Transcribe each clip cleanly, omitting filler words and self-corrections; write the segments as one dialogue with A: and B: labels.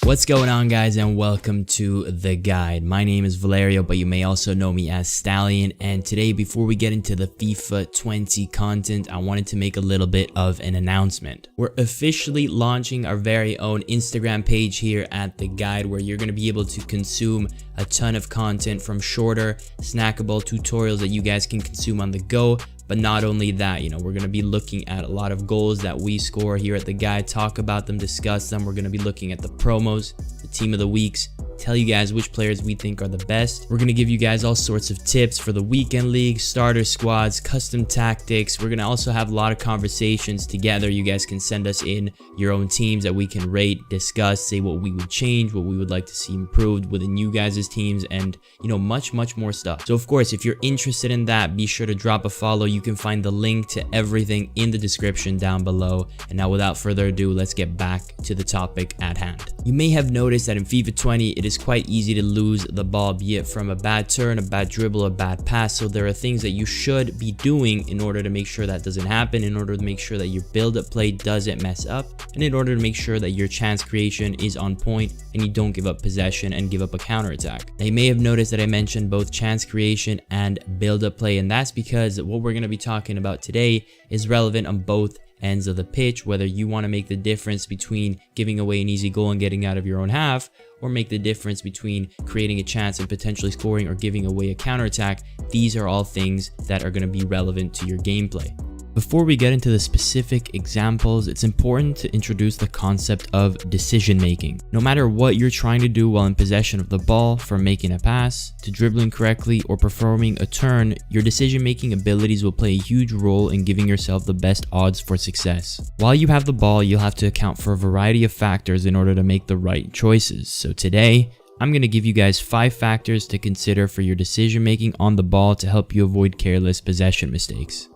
A: What's going on, guys, and welcome to The Guide. My name is Valerio, but you may also know me as Stallion, and today, before we get into the FIFA 20 content, I wanted to make a little bit of an announcement. We're officially launching our very own Instagram page here at The Guide, where you're going to be able to consume a ton of content from shorter, snackable tutorials that you guys can consume on the go. But not only that, we're going to be looking at a lot of goals that we score here at The Guide, talk about them, discuss them. We're going to be looking at the promos, the team of the weeks, tell you guys which players we think are the best. We're going to give you guys all sorts of tips for the weekend league, starter squads, custom tactics. We're going to also have a lot of conversations together. You guys can send us in your own teams that we can rate, discuss, say what we would change, what we would like to see improved within you guys' teams, and much more stuff. So of course, if you're interested in that, be sure to drop a follow. You can find the link to everything in the description down below. And now, without further ado, let's get back to the topic at hand. You may have noticed that in FIFA 20, it is quite easy to lose the ball, be it from a bad turn, a bad dribble, a bad pass. So there are things that you should be doing in order to make sure that doesn't happen, in order to make sure that your build-up play doesn't mess up, and in order to make sure that your chance creation is on point and you don't give up possession and give up a counterattack. Now, you may have noticed that I mentioned both chance creation and build-up play, and that's because what we're going to be talking about today is relevant on both ends of the pitch, whether you want to make the difference between giving away an easy goal and getting out of your own half, or make the difference between creating a chance and potentially scoring or giving away a counterattack. These are all things that are going to be relevant to your gameplay. Before we get into the specific examples, it's important to introduce the concept of decision making. No matter what you're trying to do while in possession of the ball, from making a pass to dribbling correctly or performing a turn, your decision making abilities will play a huge role in giving yourself the best odds for success. While you have the ball, you'll have to account for a variety of factors in order to make the right choices. So today, I'm going to give you guys 5 factors to consider for your decision making on the ball to help you avoid careless possession mistakes.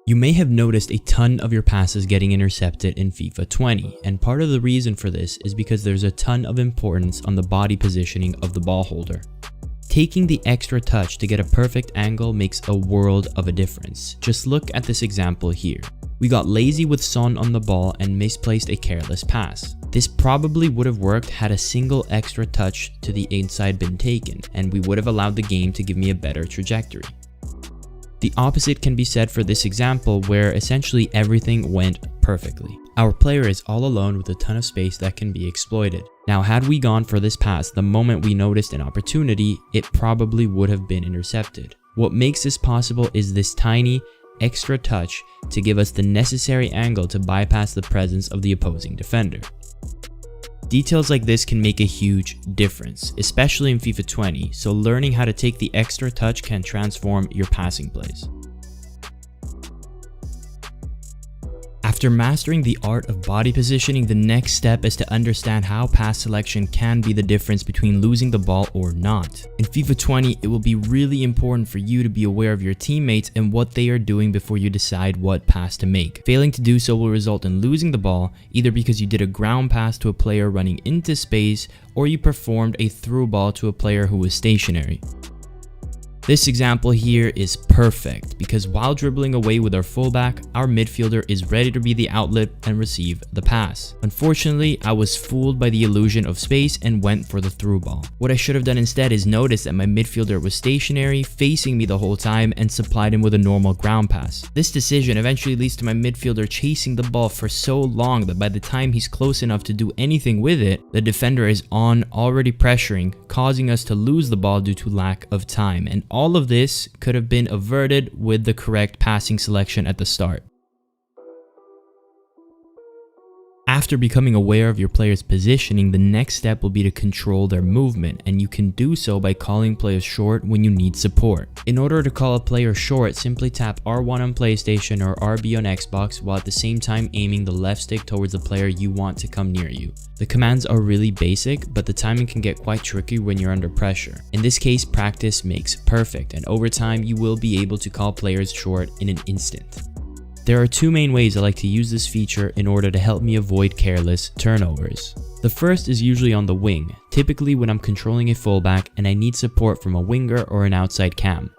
A: You may have noticed a ton of your passes getting intercepted in FIFA 20, and part of the reason for this is because there's a ton of importance on the body positioning of the ball holder. Taking the extra touch to get a perfect angle makes a world of a difference. Just look at this example here. We got lazy with Son on the ball and misplaced a careless pass. This probably would have worked had a single extra touch to the inside been taken, and we would have allowed the game to give me a better trajectory. The opposite can be said for this example, where essentially everything went perfectly. Our player is all alone with a ton of space that can be exploited. Now, had we gone for this pass the moment we noticed an opportunity, it probably would have been intercepted. What makes this possible is this tiny extra touch to give us the necessary angle to bypass the presence of the opposing defender. Details like this can make a huge difference, especially in FIFA 20, so learning how to take the extra touch can transform your passing plays. After mastering the art of body positioning, the next step is to understand how pass selection can be the difference between losing the ball or not. In FIFA 20, it will be really important for you to be aware of your teammates and what they are doing before you decide what pass to make. Failing to do so will result in losing the ball, either because you did a ground pass to a player running into space, or you performed a through ball to a player who was stationary. This example here is perfect because while dribbling away with our fullback, our midfielder is ready to be the outlet and receive the pass. Unfortunately, I was fooled by the illusion of space and went for the through ball. What I should have done instead is notice that my midfielder was stationary, facing me the whole time, and supplied him with a normal ground pass. This decision eventually leads to my midfielder chasing the ball for so long that by the time he's close enough to do anything with it, the defender is on, already pressuring, causing us to lose the ball due to lack of time. And all of this could have been averted with the correct passing selection at the start. After becoming aware of your player's positioning, the next step will be to control their movement, and you can do so by calling players short when you need support. In order to call a player short, simply tap R1 on PlayStation or RB on Xbox while at the same time aiming the left stick towards the player you want to come near you. The commands are really basic, but the timing can get quite tricky when you're under pressure. In this case, practice makes perfect, and over time you will be able to call players short in an instant. There are 2 main ways I like to use this feature in order to help me avoid careless turnovers. The first is usually on the wing, typically when I'm controlling a fullback and I need support from a winger or an outside cam.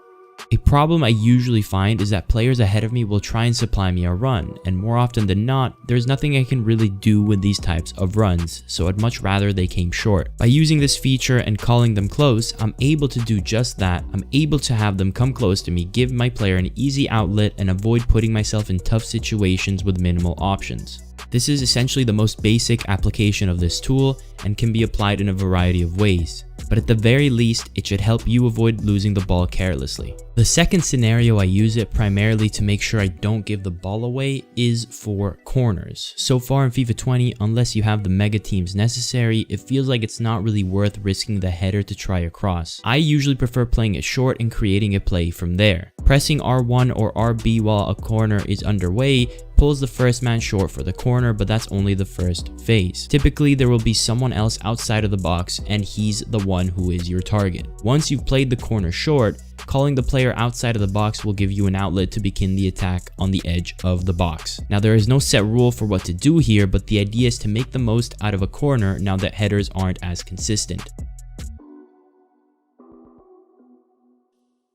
A: A problem I usually find is that players ahead of me will try and supply me a run, and more often than not, there's nothing I can really do with these types of runs, so I'd much rather they came short. By using this feature and calling them close, I'm able to do just that. I'm able to have them come close to me, give my player an easy outlet, and avoid putting myself in tough situations with minimal options. This is essentially the most basic application of this tool and can be applied in a variety of ways, but at the very least, it should help you avoid losing the ball carelessly. The second scenario I use it primarily to make sure I don't give the ball away is for corners. So far in FIFA 20, unless you have the mega teams necessary, it feels like it's not really worth risking the header to try across. I usually prefer playing it short and creating a play from there. Pressing R1 or RB while a corner is underway pulls the first man short for the corner, but that's only the first phase. Typically, there will be someone else outside of the box and he's the one who is your target. Once you've played the corner short, calling the player outside of the box will give you an outlet to begin the attack on the edge of the box. Now, there is no set rule for what to do here, but the idea is to make the most out of a corner now that headers aren't as consistent.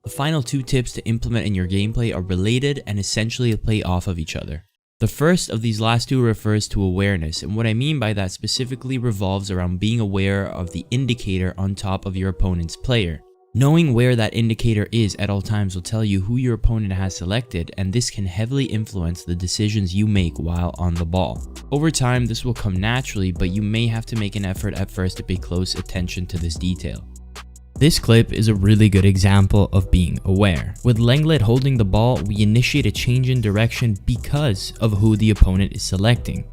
A: The final two tips to implement in your gameplay are related and essentially play off of each other. The first of these last two refers to awareness, and what I mean by that specifically revolves around being aware of the indicator on top of your opponent's player. Knowing where that indicator is at all times will tell you who your opponent has selected, and this can heavily influence the decisions you make while on the ball. Over time, this will come naturally, but you may have to make an effort at first to pay close attention to this detail. This clip is a really good example of being aware. With Lenglet holding the ball, we initiate a change in direction because of who the opponent is selecting.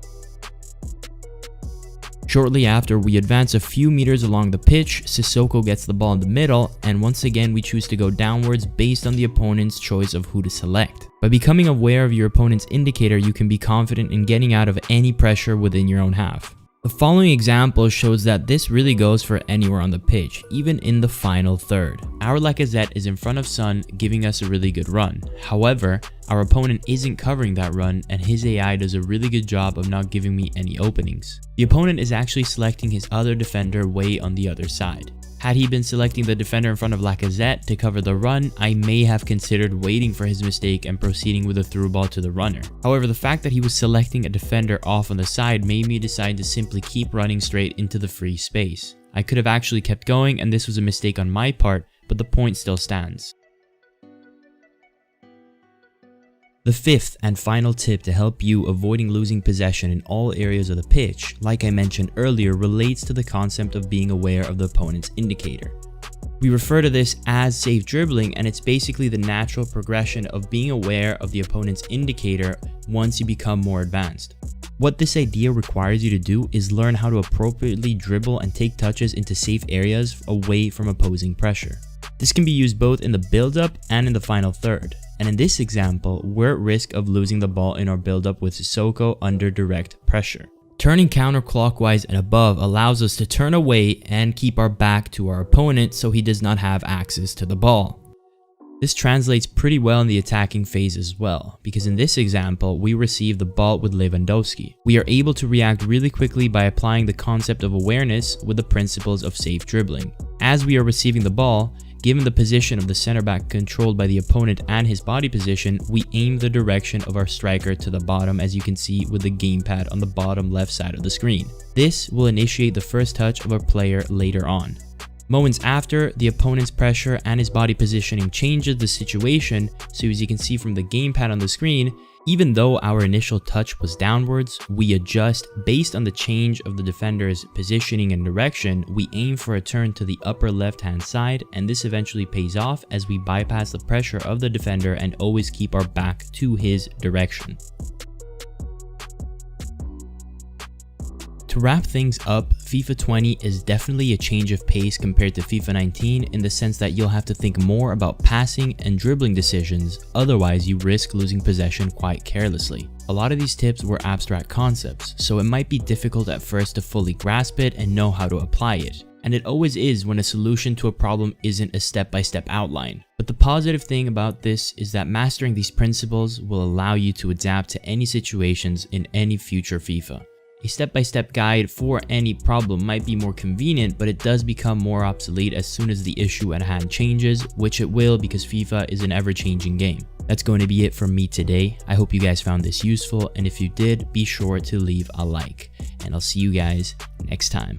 A: Shortly after, we advance a few meters along the pitch, Sissoko gets the ball in the middle, and once again we choose to go downwards based on the opponent's choice of who to select. By becoming aware of your opponent's indicator, you can be confident in getting out of any pressure within your own half. The following example shows that this really goes for anywhere on the pitch, even in the final third. Our Lacazette is in front of Son, giving us a really good run. However, our opponent isn't covering that run, and his AI does a really good job of not giving me any openings. The opponent is actually selecting his other defender way on the other side. Had he been selecting the defender in front of Lacazette to cover the run, I may have considered waiting for his mistake and proceeding with a through ball to the runner. However, the fact that he was selecting a defender off on the side made me decide to simply keep running straight into the free space. I could have actually kept going, and this was a mistake on my part, but the point still stands. The fifth and final tip to help you avoiding losing possession in all areas of the pitch, like I mentioned earlier, relates to the concept of being aware of the opponent's indicator. We refer to this as safe dribbling, and it's basically the natural progression of being aware of the opponent's indicator once you become more advanced. What this idea requires you to do is learn how to appropriately dribble and take touches into safe areas away from opposing pressure. This can be used both in the build-up and in the final third. And in this example, we're at risk of losing the ball in our build-up with Sissoko under direct pressure. Turning counterclockwise and above allows us to turn away and keep our back to our opponent so he does not have access to the ball. This translates pretty well in the attacking phase as well, because in this example, we receive the ball with Lewandowski. We are able to react really quickly by applying the concept of awareness with the principles of safe dribbling. As we are receiving the ball, given the position of the center back controlled by the opponent and his body position, we aim the direction of our striker to the bottom, as you can see with the gamepad on the bottom left side of the screen. This will initiate the first touch of our player later on. Moments after, the opponent's pressure and his body positioning changes the situation, so as you can see from the gamepad on the screen, even though our initial touch was downwards, we adjust based on the change of the defender's positioning and direction. We aim for a turn to the upper left hand side, and this eventually pays off as we bypass the pressure of the defender and always keep our back to his direction. To wrap things up, FIFA 20 is definitely a change of pace compared to FIFA 19 in the sense that you'll have to think more about passing and dribbling decisions, otherwise you risk losing possession quite carelessly. A lot of these tips were abstract concepts, so it might be difficult at first to fully grasp it and know how to apply it. And it always is when a solution to a problem isn't a step-by-step outline. But the positive thing about this is that mastering these principles will allow you to adapt to any situations in any future FIFA. A step-by-step guide for any problem might be more convenient, but it does become more obsolete as soon as the issue at hand changes, which it will because FIFA is an ever-changing game. That's going to be it from me today. I hope you guys found this useful, and if you did, be sure to leave a like, and I'll see you guys next time.